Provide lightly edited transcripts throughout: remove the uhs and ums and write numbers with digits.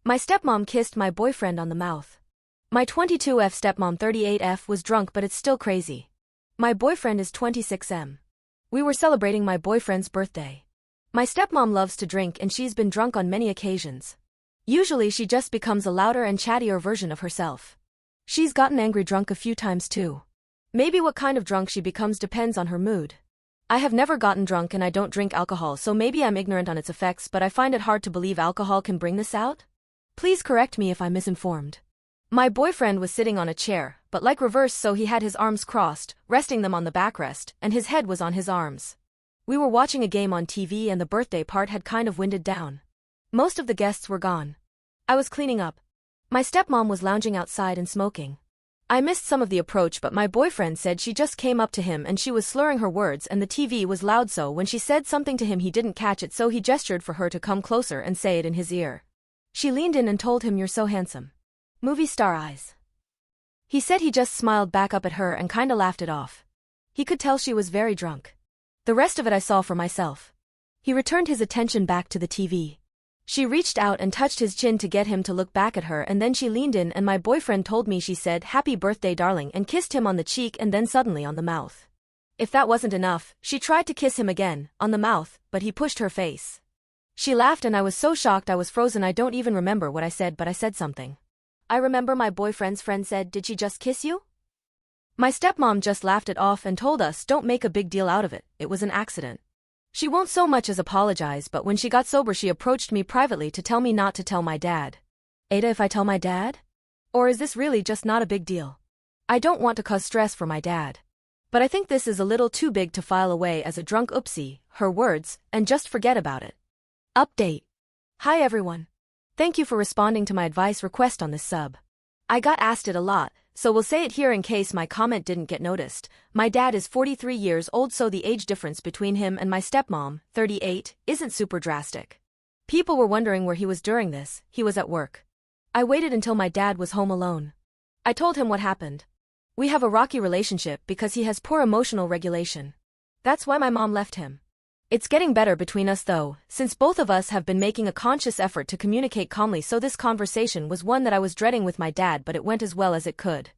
My stepmom kissed my boyfriend on the mouth. My 22F stepmom 38F was drunk, but it's still crazy. My boyfriend is 26M. We were celebrating my boyfriend's birthday. My stepmom loves to drink and she's been drunk on many occasions. Usually she just becomes a louder and chattier version of herself. She's gotten angry drunk a few times too. Maybe what kind of drunk she becomes depends on her mood. I have never gotten drunk and I don't drink alcohol, so maybe I'm ignorant on its effects, but I find it hard to believe alcohol can bring this out. Please correct me if I'm misinformed. My boyfriend was sitting on a chair, but like reverse, so he had his arms crossed, resting them on the backrest, and his head was on his arms. We were watching a game on TV and the birthday part had kind of winded down. Most of the guests were gone. I was cleaning up. My stepmom was lounging outside and smoking. I missed some of the approach, but my boyfriend said she just came up to him and she was slurring her words and the TV was loud, so when she said something to him he didn't catch it, so he gestured for her to come closer and say it in his ear. She leaned in and told him, "You're so handsome. Movie star eyes." He said he just smiled back up at her and kinda laughed it off. He could tell she was very drunk. The rest of it I saw for myself. He returned his attention back to the TV. She reached out and touched his chin to get him to look back at her, and then she leaned in and my boyfriend told me she said, "Happy birthday, darling," and kissed him on the cheek and then suddenly on the mouth. If that wasn't enough, she tried to kiss him again, on the mouth, but he pushed her face. She laughed and I was so shocked I was frozen. I don't even remember what I said, but I said something. I remember my boyfriend's friend said, "Did she just kiss you?" My stepmom just laughed it off and told us, "Don't make a big deal out of it, it was an accident." She won't so much as apologize, but when she got sober she approached me privately to tell me not to tell my dad. Ada, if I tell my dad? Or is this really just not a big deal? I don't want to cause stress for my dad. But I think this is a little too big to file away as a drunk oopsie, her words, and just forget about it. Update. Hi everyone. Thank you for responding to my advice request on this sub. I got asked it a lot, so we'll say it here in case my comment didn't get noticed. My dad is 43 years old, so the age difference between him and my stepmom, 38, isn't super drastic. People were wondering where he was during this. He was at work. I waited until my dad was home alone. I told him what happened. We have a rocky relationship because he has poor emotional regulation. That's why my mom left him. It's getting better between us though, since both of us have been making a conscious effort to communicate calmly, so this conversation was one that I was dreading with my dad, but it went as well as it could.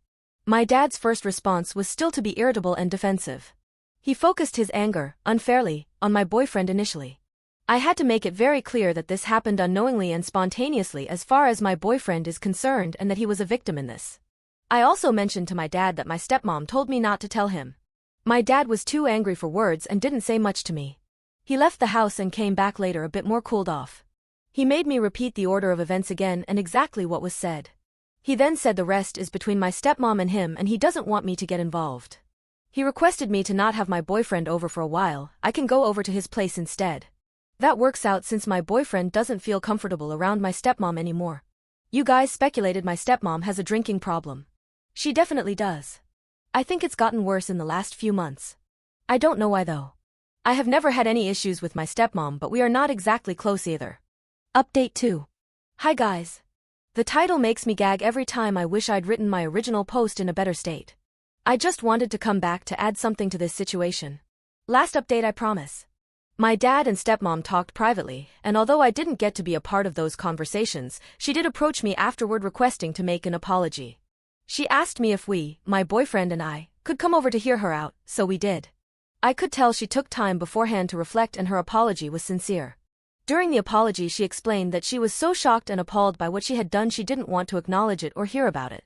My dad's first response was still to be irritable and defensive. He focused his anger, unfairly, on my boyfriend initially. I had to make it very clear that this happened unknowingly and spontaneously as far as my boyfriend is concerned, and that he was a victim in this. I also mentioned to my dad that my stepmom told me not to tell him. My dad was too angry for words and didn't say much to me. He left the house and came back later a bit more cooled off. He made me repeat the order of events again and exactly what was said. He then said the rest is between my stepmom and him and he doesn't want me to get involved. He requested me to not have my boyfriend over for a while. I can go over to his place instead. That works out since my boyfriend doesn't feel comfortable around my stepmom anymore. You guys speculated my stepmom has a drinking problem. She definitely does. I think it's gotten worse in the last few months. I don't know why though. I have never had any issues with my stepmom, but we are not exactly close either. Update 2. Hi guys. The title makes me gag every time. I wish I'd written my original post in a better state. I just wanted to come back to add something to this situation. Last update, I promise. My dad and stepmom talked privately, and although I didn't get to be a part of those conversations, she did approach me afterward requesting to make an apology. She asked me if we, my boyfriend and I, could come over to hear her out, so we did. I could tell she took time beforehand to reflect and her apology was sincere. During the apology she explained that she was so shocked and appalled by what she had done she didn't want to acknowledge it or hear about it.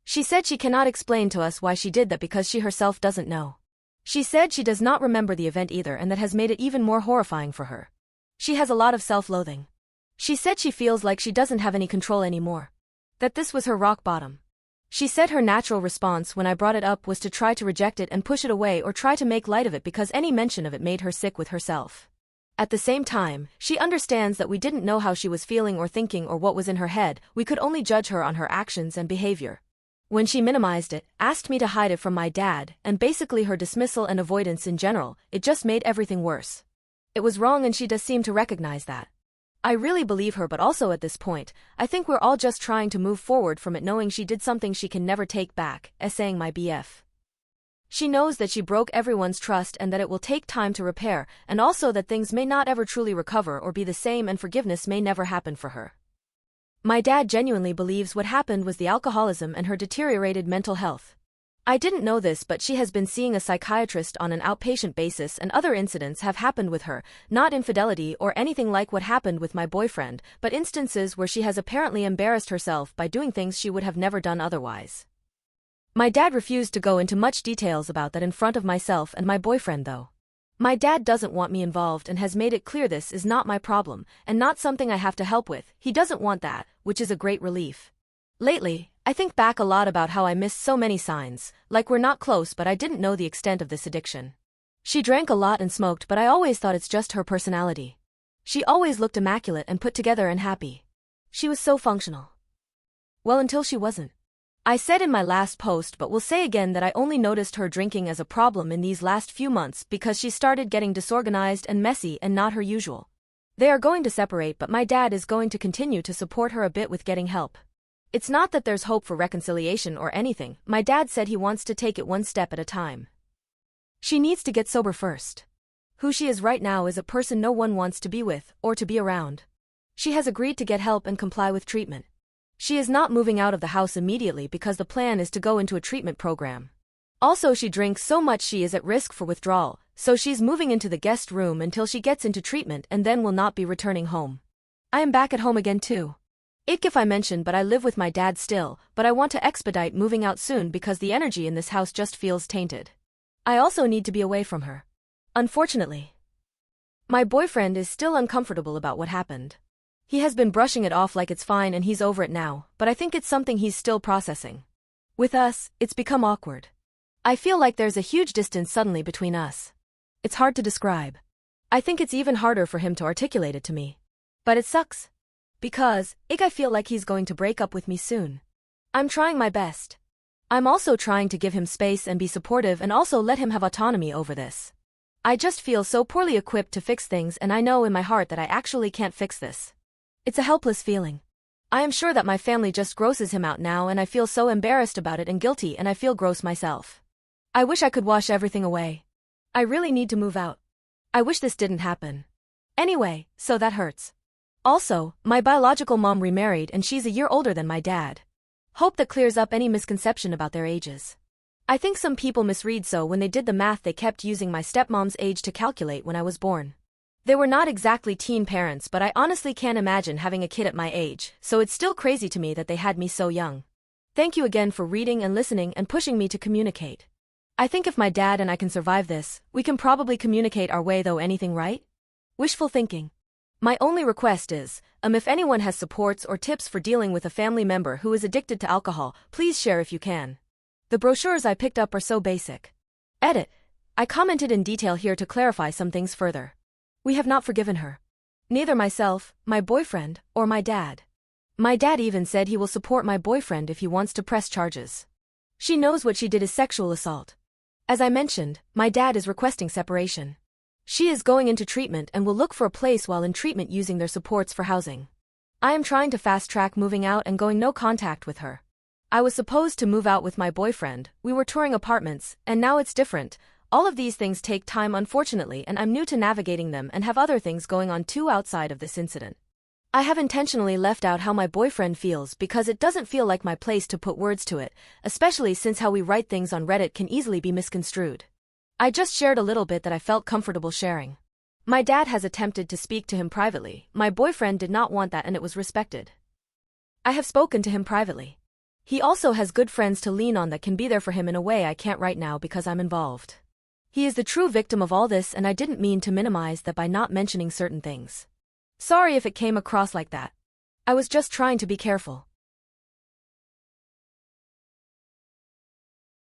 She said she cannot explain to us why she did that because she herself doesn't know. She said she does not remember the event either, and that has made it even more horrifying for her. She has a lot of self-loathing. She said she feels like she doesn't have any control anymore. That this was her rock bottom. She said her natural response when I brought it up was to try to reject it and push it away or try to make light of it because any mention of it made her sick with herself. At the same time, she understands that we didn't know how she was feeling or thinking or what was in her head. We could only judge her on her actions and behavior. When she minimized it, asked me to hide it from my dad, and basically her dismissal and avoidance in general, it just made everything worse. It was wrong and she does seem to recognize that. I really believe her, but also at this point, I think we're all just trying to move forward from it, knowing she did something she can never take back, saying my BF. She knows that she broke everyone's trust and that it will take time to repair, and also that things may not ever truly recover or be the same and forgiveness may never happen for her. My dad genuinely believes what happened was the alcoholism and her deteriorated mental health. I didn't know this, but she has been seeing a psychiatrist on an outpatient basis, and other incidents have happened with her, not infidelity or anything like what happened with my boyfriend, but instances where she has apparently embarrassed herself by doing things she would have never done otherwise. My dad refused to go into much details about that in front of myself and my boyfriend though. My dad doesn't want me involved and has made it clear this is not my problem and not something I have to help with. He doesn't want that, which is a great relief. Lately, I think back a lot about how I missed so many signs, like we're not close but I didn't know the extent of this addiction. She drank a lot and smoked, but I always thought it's just her personality. She always looked immaculate and put together and happy. She was so functional. Well, until she wasn't. I said in my last post, but will say again, that I only noticed her drinking as a problem in these last few months because she started getting disorganized and messy and not her usual. They are going to separate, but my dad is going to continue to support her a bit with getting help. It's not that there's hope for reconciliation or anything. My dad said he wants to take it one step at a time. She needs to get sober first. Who she is right now is a person no one wants to be with or to be around. She has agreed to get help and comply with treatment. She is not moving out of the house immediately because the plan is to go into a treatment program. Also, she drinks so much she is at risk for withdrawal, so she's moving into the guest room until she gets into treatment and then will not be returning home. I am back at home again too. If I mention, but I live with my dad still, but I want to expedite moving out soon because the energy in this house just feels tainted. I also need to be away from her. Unfortunately, my boyfriend is still uncomfortable about what happened. He has been brushing it off like it's fine and he's over it now, but I think it's something he's still processing. With us, it's become awkward. I feel like there's a huge distance suddenly between us. It's hard to describe. I think it's even harder for him to articulate it to me. But it sucks. Because, I feel like he's going to break up with me soon. I'm trying my best. I'm also trying to give him space and be supportive and also let him have autonomy over this. I just feel so poorly equipped to fix things, and I know in my heart that I actually can't fix this. It's a helpless feeling. I am sure that my family just grosses him out now, and I feel so embarrassed about it and guilty, and I feel gross myself. I wish I could wash everything away. I really need to move out. I wish this didn't happen. Anyway, so that hurts. Also, my biological mom remarried and she's a year older than my dad. Hope that clears up any misconception about their ages. I think some people misread, so when they did the math they kept using my stepmom's age to calculate when I was born. They were not exactly teen parents, but I honestly can't imagine having a kid at my age, so it's still crazy to me that they had me so young. Thank you again for reading and listening and pushing me to communicate. I think if my dad and I can survive this, we can probably communicate our way though anything, right? Wishful thinking. My only request is, if anyone has supports or tips for dealing with a family member who is addicted to alcohol, please share if you can. The brochures I picked up are so basic. Edit. I commented in detail here to clarify some things further. We have not forgiven her. Neither myself, my boyfriend, or my dad. My dad even said he will support my boyfriend if he wants to press charges. She knows what she did is sexual assault. As I mentioned, my dad is requesting separation. She is going into treatment and will look for a place while in treatment using their supports for housing. I am trying to fast-track moving out and going no contact with her. I was supposed to move out with my boyfriend, we were touring apartments, and now it's different. All of these things take time unfortunately, and I'm new to navigating them and have other things going on too outside of this incident. I have intentionally left out how my boyfriend feels because it doesn't feel like my place to put words to it, especially since how we write things on Reddit can easily be misconstrued. I just shared a little bit that I felt comfortable sharing. My dad has attempted to speak to him privately. My boyfriend did not want that and it was respected. I have spoken to him privately. He also has good friends to lean on that can be there for him in a way I can't right now because I'm involved. He is the true victim of all this, and I didn't mean to minimize that by not mentioning certain things. Sorry if it came across like that. I was just trying to be careful.